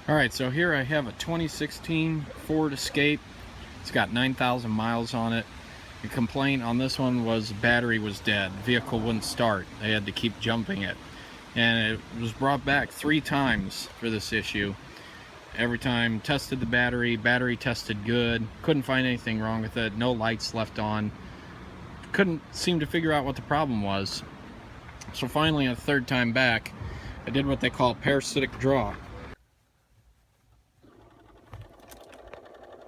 Alright, so here I have a 2016 Ford Escape. It's got 9,000 miles on it. The complaint on this one was the battery was dead. The vehicle wouldn't start. They had to keep jumping it. And it was brought back 3 times for this issue. Every time tested the battery tested good. Couldn't find anything wrong with it. No lights left on. Couldn't seem to figure out what the problem was. So finally, a 3rd time back, I did what they call parasitic draw.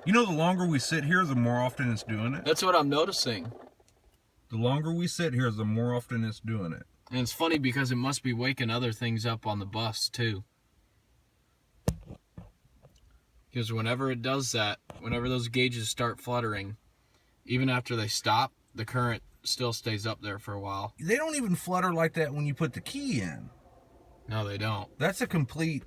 You know, the longer we sit here, the more often it's doing it. That's what I'm noticing. The longer we sit here, the more often it's doing it. And it's funny because it must be waking other things up on the bus too. Because whenever it does that, whenever those gauges start fluttering, even after they stop, the current still stays up there for a while. They don't even flutter like that when you put the key in. No, they don't. That's a complete...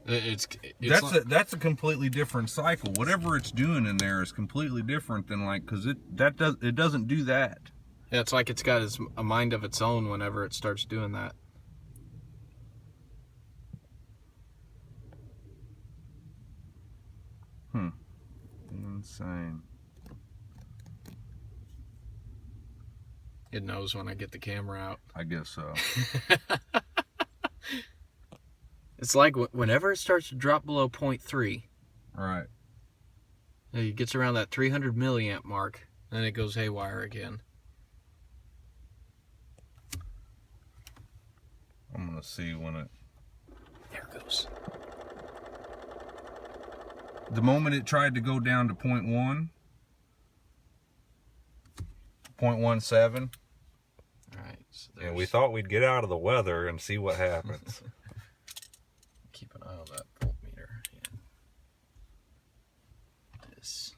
That's a completely different cycle. Whatever it's doing in there is completely different than because it doesn't do that. Yeah, it's like it's got a mind of its own whenever it starts doing that. Insane. It knows when I get the camera out. I guess so. It's like whenever it starts to drop below 0.3. Right. It gets around that 300 milliamp mark, then it goes haywire again. I'm gonna see when it... There it goes. The moment it tried to go down to 0.1, 0.17. Alright, so And we thought we'd get out of the weather and see what happens. Keep an eye on that voltmeter. Yeah. This.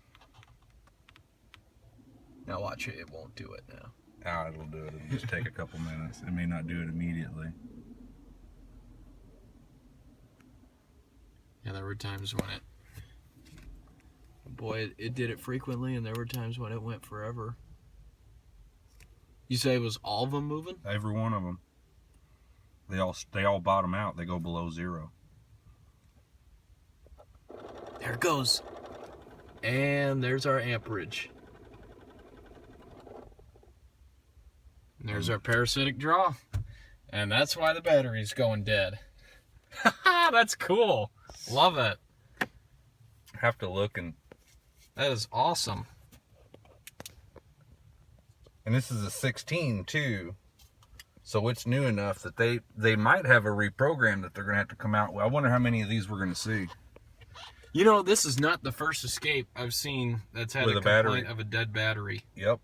Now watch it, it won't do it now. It'll do it. It'll just take a couple minutes. It may not do it immediately. Yeah, there were times when it did it frequently, and there were times when it went forever. You say it was all of them moving? Every one of them. They all bottom out. They go below 0. There it goes. And there's our amperage. And there's our parasitic draw. And that's why the battery's going dead. That's cool. Love it. Have to look and... That is awesome. And this is a 16 too. So it's new enough that they might have a reprogram that they're going to have to come out with. I wonder how many of these we're going to see. You know, this is not the first Escape I've seen that's had With a a battery. complaint of a dead battery. Yep.